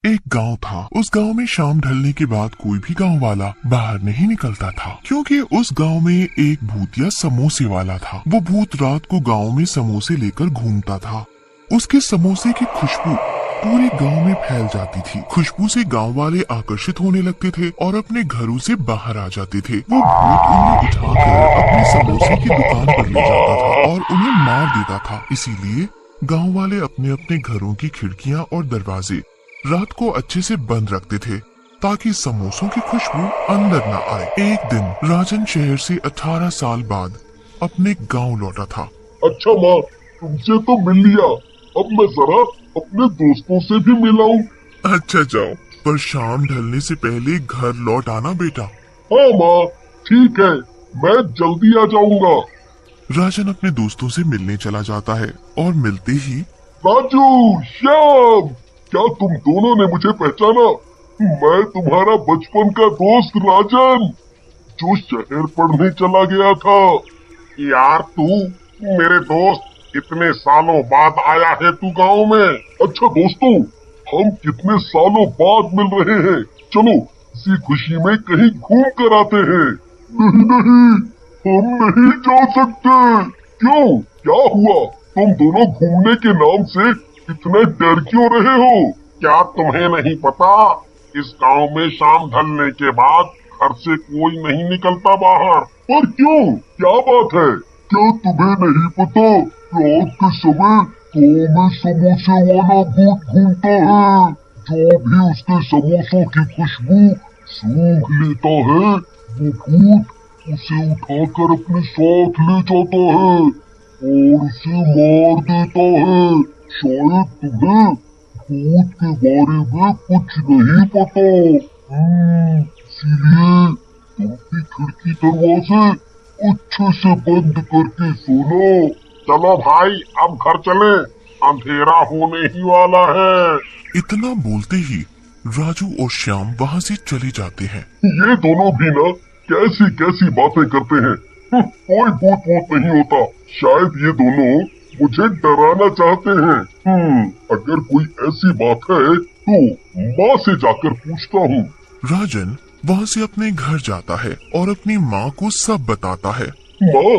एक गांव था। उस गांव में शाम ढलने के बाद कोई भी गांव वाला बाहर नहीं निकलता था, क्योंकि उस गांव में एक भूतिया समोसे वाला था। वो भूत रात को गांव में समोसे लेकर घूमता था। उसके समोसे की खुशबू पूरे गांव में फैल जाती थी। खुशबू से गांव वाले आकर्षित होने लगते थे और अपने घरों से बाहर आ जाते थे। वो भूत उन्हें उठाकर अपने समोसे की दुकान पर ले जाता था और उन्हें मार देता था। इसीलिए गांव वाले अपने अपने घरों की खिड़कियां और दरवाजे रात को अच्छे से बंद रखते थे, ताकि समोसों की खुशबू अंदर न आए। एक दिन राजन शहर से 18 साल बाद अपने गांव लौटा था। अच्छा माँ, तुमसे तो मिल लिया, अब मैं जरा अपने दोस्तों से भी मिलाऊं। अच्छा जाओ, पर शाम ढलने से पहले घर लौट आना बेटा। हाँ माँ, ठीक है, मैं जल्दी आ जाऊंगा। राजन अपने दोस्तों से मिलने चला जाता है और मिलते ही राजू, श्याम, क्या तुम दोनों ने मुझे पहचाना? मैं तुम्हारा बचपन का दोस्त राजन, जो शहर पढ़ने चला गया था। यार तू मेरे दोस्त, इतने सालों बाद आया है तू गांव में। अच्छा दोस्तों, हम कितने सालों बाद मिल रहे हैं, चलो इसी खुशी में कहीं घूम कर आते हैं। नहीं नहीं, हम नहीं जा सकते। क्यों, क्या हुआ? तुम दोनों घूमने के नाम से इतने डर क्यों रहे हो? क्या तुम्हें नहीं पता, इस गांव में शाम ढलने के बाद घर से कोई नहीं निकलता बाहर। पर क्यों, क्या बात है? क्या तुम्हें नहीं पता, रात के समय गांव में समोसे वाला भूत घूमता है। जो भी उसके समोसों की खुशबू सूंघ लेता है, वो भूत उसे उठाकर अपने साथ ले जाता है और उसे मार देता है। शायद तुम्हें भूत के बारे में कुछ नहीं पता, इसीलिए तुम भी खिड़की दरवाजे अच्छे से बंद करके सोना। चलो भाई, अब घर चले, अंधेरा होने ही वाला है। इतना बोलते ही राजू और श्याम वहाँ से चले जाते हैं। ये दोनों भी ना कैसी कैसी बातें करते हैं। कोई भूत वूत नहीं होता, शायद ये दोनों मुझे डराना चाहते हैं। अगर कोई ऐसी बात है तो माँ से जाकर पूछता हूँ। राजन वहाँ से अपने घर जाता है और अपनी माँ को सब बताता है। माँ,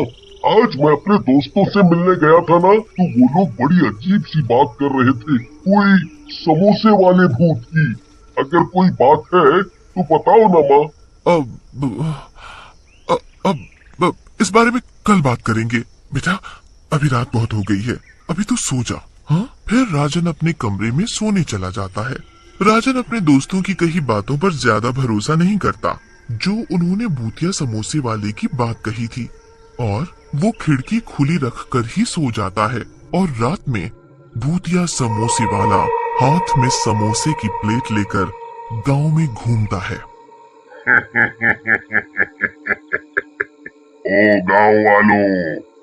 आज मैं अपने दोस्तों से मिलने गया था ना, तो वो लोग बड़ी अजीब सी बात कर रहे थे, कोई समोसे वाले भूत की। अगर कोई बात है तो बताओ ना माँ। अब इस बारे में कल बात करेंगे बेटा, अभी रात बहुत हो गई है, अभी तो सो जा। हाँ, फिर राजन अपने कमरे में सोने चला जाता है। राजन अपने दोस्तों की कही बातों पर ज्यादा भरोसा नहीं करता, जो उन्होंने भूतिया समोसे वाले की बात कही थी, और वो खिड़की खुली रखकर ही सो जाता है। और रात में भूतिया समोसे वाला हाथ में समोसे की प्लेट लेकर गांव में घूमता है। ओ गांव वालों,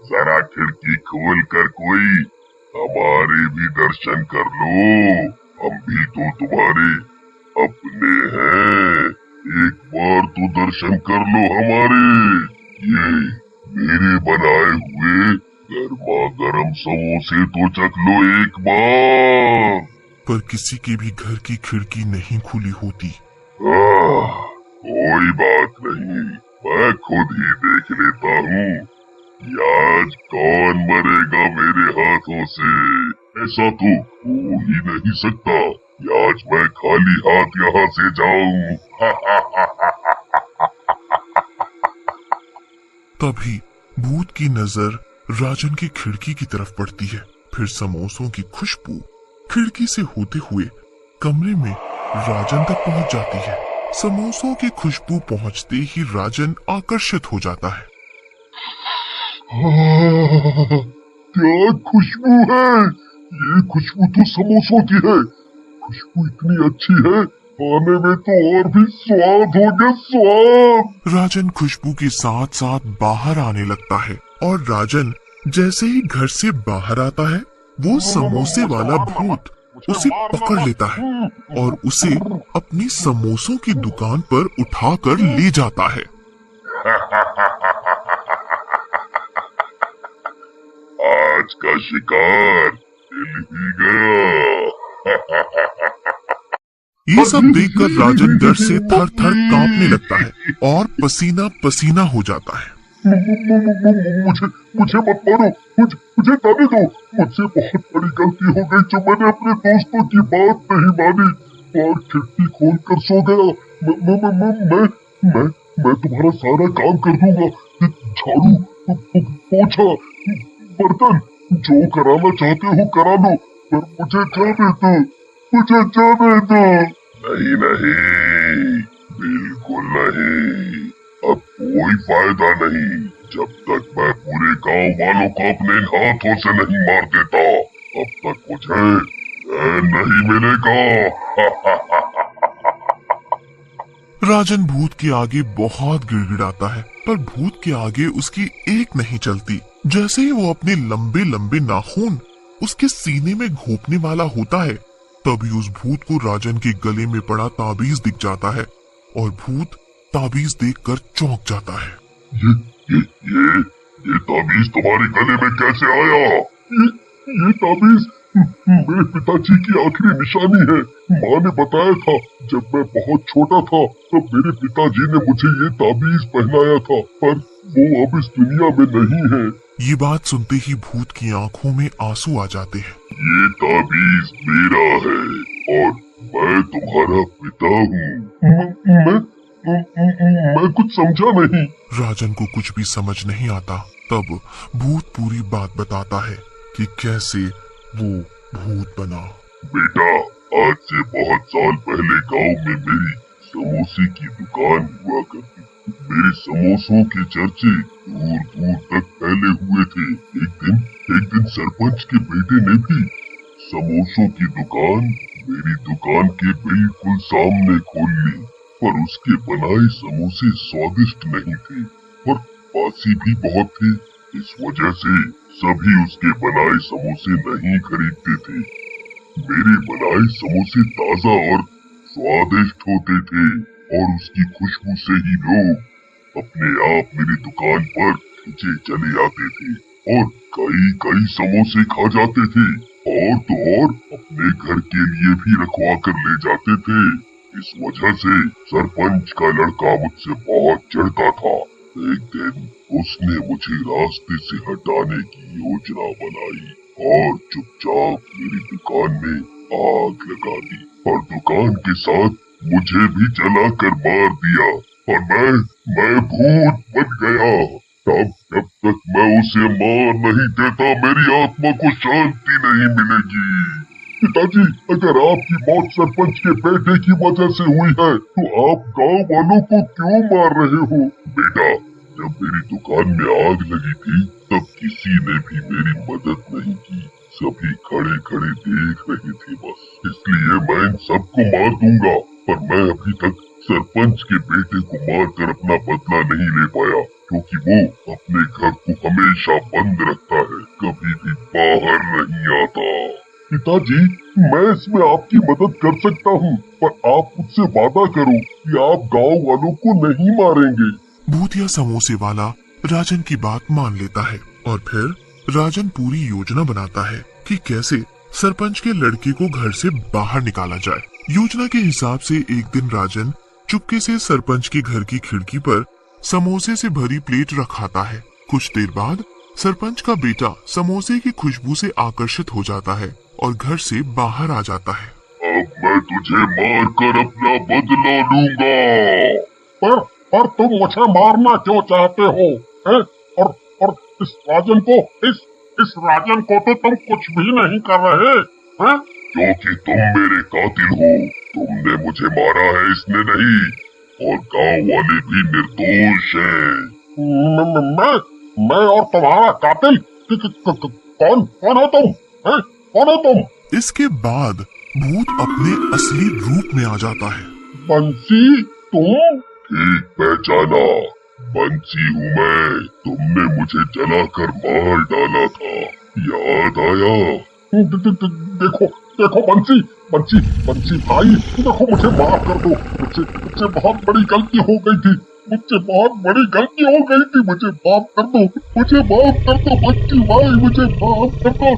जरा खिड़की खोल कर कोई हमारे भी दर्शन कर लो। हम भी तो तुम्हारे अपने हैं, एक बार तो दर्शन कर लो हमारे। ये मेरे बनाए हुए गर्मा गर्म समोसे तो चख लो एक बार। पर किसी के भी घर की खिड़की नहीं खुली होती। कोई बात नहीं, मैं खुद ही देख लेता हूँ कि आज कौन मरेगा मेरे हाथों से। ऐसा तो हो ही नहीं सकता कि आज मैं खाली हाथ यहाँ से जाऊं। तभी भूत की नजर राजन की खिड़की की तरफ पड़ती है। फिर समोसों की खुशबू खिड़की से होते हुए कमरे में राजन तक पहुंच जाती है। समोसों की खुशबू पहुंचते ही राजन आकर्षित हो जाता है। क्या खुशबू है! ये खुशबू तो समोसों की है। खुशबू इतनी अच्छी है, खाने में तो और भी स्वाद हो गया, स्वाद। राजन खुशबू के साथ साथ बाहर आने लगता है, और राजन जैसे ही घर से बाहर आता है, वो समोसे वाला भूत उसे पकड़ लेता है और उसे अपनी समोसों की दुकान पर उठाकर ले जाता है। आज का शिकार मिल ही गया। ये सब देखकर राजन डर से थर थर कांपने लगता है और पसीना पसीना हो जाता है। मुझे मुझे मत मारो, मुझे जाने दो। मुझसे बहुत बड़ी गलती हो गई जो मैंने अपने दोस्तों की बात नहीं मानी और खिड़की खोल कर सो गया। मैं तुम्हारा सारा काम कर दूंगा, झाड़ू, पोछा, बर्तन, जो कराना चाहते हो करा लो, पर मुझे जाने दो, मुझे जाने दो। नहीं नहीं, बिल्कुल नहीं, अब कोई फायदा नहीं जब तक मैं पूरे गांव वालों को अपने हाथों से नहीं मार देता, तब तक मुझे चैन नहीं मिलेगा। राजन भूत के आगे बहुत गिड़गिड़ाता है, पर भूत के आगे उसकी एक नहीं चलती। जैसे ही वो अपने लंबे लंबे नाखून उसके सीने में घोंपने वाला होता है, तभी उस भूत को राजन के गले में पड़ा ताबीज दिख जाता है और भूत ताबीज देखकर चौंक जाता है। ये ताबीज तुम्हारे गले में कैसे आया? ये ताबीज मेरे पिताजी की आखिरी निशानी है। माँ ने बताया था जब मैं बहुत छोटा था तब मेरे पिताजी ने मुझे ये ताबीज पहनाया था, पर वो अब इस दुनिया में नहीं है। ये बात सुनते ही भूत की आंखों में आंसू आ जाते हैं। ये ताबीज मेरा है और मैं तुम्हारा पिता हूँ। मैं कुछ समझा नहीं। राजन को कुछ भी समझ नहीं आता। तब भूत पूरी बात बताता है कि कैसे वो भूत बना। बेटा, आज से बहुत साल पहले गांव में मेरी समोसे की दुकान हुआ करती थी। मेरे समोसों के चर्चे दूर दूर तक फैले हुए थे। एक दिन सरपंच के बेटे ने भी समोसों की दुकान मेरी दुकान के बिल्कुल सामने खोल ली, पर उसके बनाए समोसे स्वादिष्ट नहीं थे और बासी भी बहुत थे। इस वजह से सभी उसके बनाए समोसे नहीं खरीदते थे। मेरे बनाए समोसे ताजा और स्वादिष्ट होते थे और उसकी खुशबू से ही लोग अपने आप मेरी दुकान पर खींचे चले आते थे और कई समोसे खा जाते थे और तो और अपने घर के लिए भी रखवा कर ले जाते थे। इस वजह से सरपंच का लड़का मुझसे बहुत चिढ़ता था। एक दिन उसने मुझे रास्ते से हटाने की योजना बनाई और चुपचाप मेरी दुकान में आग लगा दी और दुकान के साथ मुझे भी जलाकर मार दिया और मैं भूत बन गया। जब तक मैं उसे मार नहीं देता मेरी आत्मा को शांति नहीं मिलेगी। पिताजी, अगर आपकी मौत सरपंच के बेटे की वजह से हुई है तो आप गांव वालों को क्यों मार रहे हो? बेटा, जब मेरी दुकान में आग लगी थी तब किसी ने भी मेरी मदद नहीं की। सभी खड़े खड़े देख रहे थे बस। इसलिए मैं इन सबको मार दूंगा, पर मैं अभी तक सरपंच के बेटे को मारकर अपना बदला नहीं ले पाया, क्योंकि वो अपने घर को हमेशा बंद रखता है, कभी भी बाहर नहीं आता। पिताजी, मैं इसमें आपकी मदद कर सकता हूँ, पर आप मुझसे वादा करो कि आप गांव वालों को नहीं मारेंगे। भूतिया समोसे वाला राजन की बात मान लेता है और फिर राजन पूरी योजना बनाता है कि कैसे सरपंच के लड़के को घर से बाहर निकाला जाए। योजना के हिसाब से एक दिन राजन चुपके से सरपंच के घर की खिड़की पर समोसे से भरी प्लेट रखाता है। कुछ देर बाद सरपंच का बेटा समोसे की खुशबू से आकर्षित हो जाता है और घर से बाहर आ जाता है। अब मैं तुझे मारकर अपना बदला लूंगा। पर तुम मुझे मारना क्यों चाहते हो? और इस राजन को तो तुम कुछ भी नहीं कर रहे हैं। क्योंकि तुम मेरे कातिल हो। तुमने मुझे मारा है, इसने नहीं, और गांव वाले भी निर्दोष हैं। मैं और तुम्हारा कातिल? कौन हो तुम? कौन हो तुम? इसके बाद भूत अपने असली रूप में आ जाता है। बंसी, तुम? ठीक पहचाना, बंसी हूँ मैं। तुमने मुझे जलाकर मार डाला था, याद आया? देखो बंसी भाई, देखो मुझे माफ कर दो। मुझसे बहुत बड़ी गलती हो गई थी। मुझे माफ कर दो। बंसी भाई, मुझे माफ कर दो।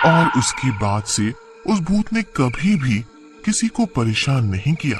और उसके बाद से उस भूत ने कभी भी किसी को परेशान नहीं किया।